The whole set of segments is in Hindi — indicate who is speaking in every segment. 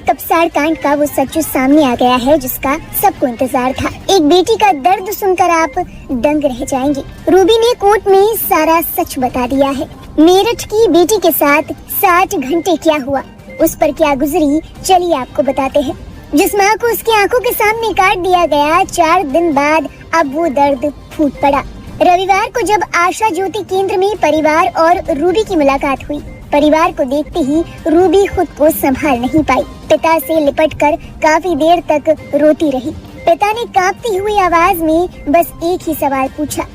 Speaker 1: कपसाड़ कांड का वो सच सामने आ गया है जिसका सबको इंतजार था। एक बेटी का दर्द सुनकर आप दंग रह जाएंगे। रूबी ने कोर्ट में सारा सच बता दिया है। मेरठ की बेटी के साथ 60 घंटे क्या हुआ, उस पर क्या गुजरी, चलिए आपको बताते हैं। जिस माँ को उसकी आंखों के सामने काट दिया गया, 4 दिन बाद अब वो दर्द फूट पड़ा। रविवार को जब आशा ज्योति केंद्र में परिवार और रूबी की मुलाकात हुई, परिवार को देखते ही रूबी खुद को संभाल नहीं पाई। पिता से लिपटकर काफी देर तक रोती रही। पिता ने कांपती हुई आवाज में बस एक ही सवाल पूछा,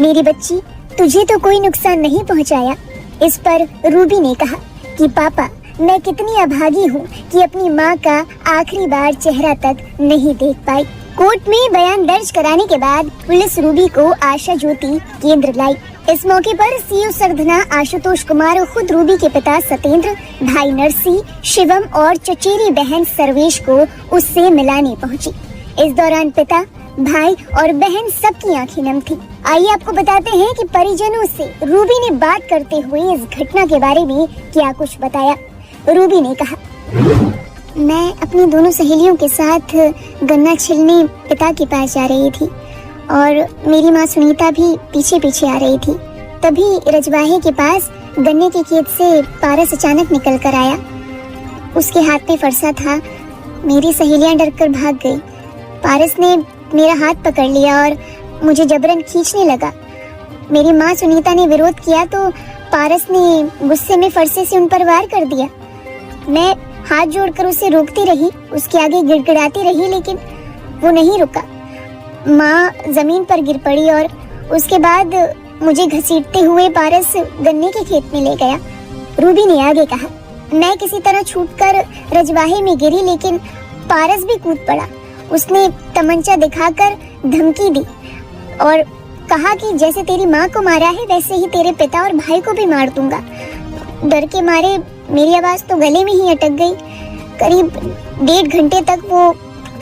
Speaker 1: मेरी बच्ची, तुझे तो कोई नुकसान नहीं पहुंचाया? इस पर रूबी ने कहा कि पापा, मैं कितनी अभागी हूँ कि अपनी माँ का आखिरी बार चेहरा तक नहीं देख पाई। कोर्ट में बयान दर्ज कराने के बाद पुलिस रूबी को आशा ज्योति केंद्र लाई। इस मौके पर सीओ सरधना आशुतोष कुमार खुद रूबी के पिता सतेंद्र, भाई नरसी, शिवम और चचेरी बहन सर्वेश को उससे मिलाने पहुंची। इस दौरान पिता, भाई और बहन सबकी आंखें नम थी। आइए आपको बताते हैं कि परिजनों से रूबी ने बात करते हुए इस घटना के बारे में क्या कुछ बताया। रूबी ने कहा, मैं अपनी दोनों सहेलियों के साथ गन्ना छिलने पिता के पास जा रही थी और मेरी माँ सुनीता भी पीछे पीछे आ रही थी। तभी रजवाहे के पास गन्ने के खेत से पारस अचानक निकल कर आया। उसके हाथ में फरसा था। मेरी सहेलियां डरकर भाग गई। पारस ने मेरा हाथ पकड़ लिया और मुझे जबरन खींचने लगा। मेरी माँ सुनीता ने विरोध किया तो पारस ने गुस्से में फरसे से उन पर वार कर दिया। मैं हाथ जोड़कर उसे रोकती रही, उसके आगे गिड़गिड़ाती रही, लेकिन वो नहीं रुका। माँ जमीन पर गिर पड़ी और उसके बाद मुझे घसीटते हुए पारस गन्ने के खेत में ले गया। रूबी ने आगे कहा, मैं किसी तरह छूटकर रजवाहे में गिरी, लेकिन पारस भी कूद पड़ा। उसने तमंचा दिखाकर धमकी दी और कहा कि जैसे तेरी माँ को मारा है वैसे ही तेरे पिता और भाई को भी मार दूंगा। डर के मारे मेरी आवाज तो गले में ही अटक गई। करीब 1.5 घंटे तक वो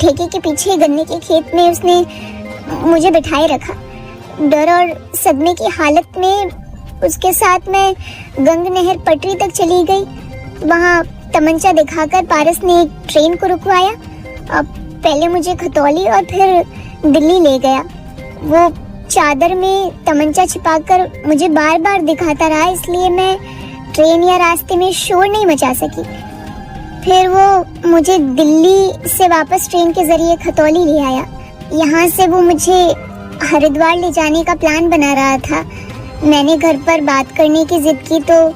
Speaker 1: ठेके के पीछे गन्ने के खेत में उसने मुझे बिठाए रखा। डर और सदमे की हालत में उसके साथ मैं गंग नहर पटरी तक चली गई। वहाँ तमंचा दिखाकर पारस ने एक ट्रेन को रुकवाया। अब पहले मुझे खतौली और फिर दिल्ली ले गया। वो चादर में तमंचा छिपाकर मुझे बार बार दिखाता रहा, इसलिए मैं ट्रेन या रास्ते में शोर नहीं मचा सकी। फिर वो मुझे दिल्ली से वापस ट्रेन के जरिए खतौली ले आया। यहाँ से वो मुझे हरिद्वार ले जाने का प्लान बना रहा था। मैंने घर पर बात करने की जिद की तो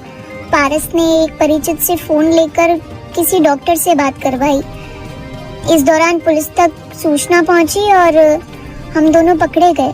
Speaker 1: पारस ने एक परिचित से फोन लेकर किसी डॉक्टर से बात करवाई। इस दौरान पुलिस तक सूचना पहुंची और हम दोनों पकड़े गए।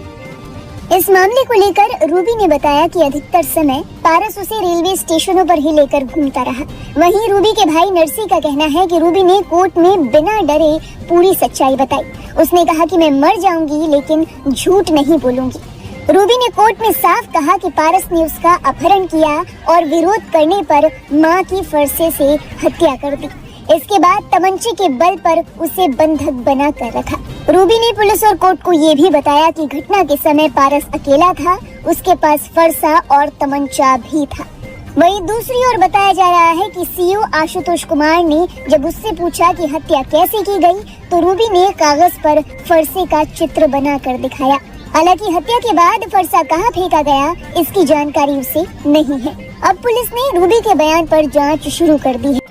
Speaker 1: इस मामले को लेकर रूबी ने बताया कि अधिकतर समय पारस उसे रेलवे स्टेशनों पर ही लेकर घूमता रहा। वहीं रूबी के भाई नरसी का कहना है कि रूबी ने कोर्ट में बिना डरे पूरी सच्चाई बताई। उसने कहा कि मैं मर जाऊंगी लेकिन झूठ नहीं बोलूंगी। रूबी ने कोर्ट में साफ कहा कि पारस ने उसका अपहरण किया और विरोध करने पर मां की फरसे से हत्या कर दी। इसके बाद तमंचे के बल पर उसे बंधक बना कर रखा। रूबी ने पुलिस और कोर्ट को ये भी बताया कि घटना के समय पारस अकेला था, उसके पास फरसा और तमंचा भी था। वहीं दूसरी ओर बताया जा रहा है कि सीओ आशुतोष कुमार ने जब उससे पूछा कि हत्या कैसे की गई, तो रूबी ने कागज पर फरसे का चित्र बना कर दिखाया। हालांकि हत्या के बाद फरसा कहाँ फेंका गया, इसकी जानकारी उसे नहीं है। अब पुलिस ने रूबी के बयान पर जांच शुरू कर दी है।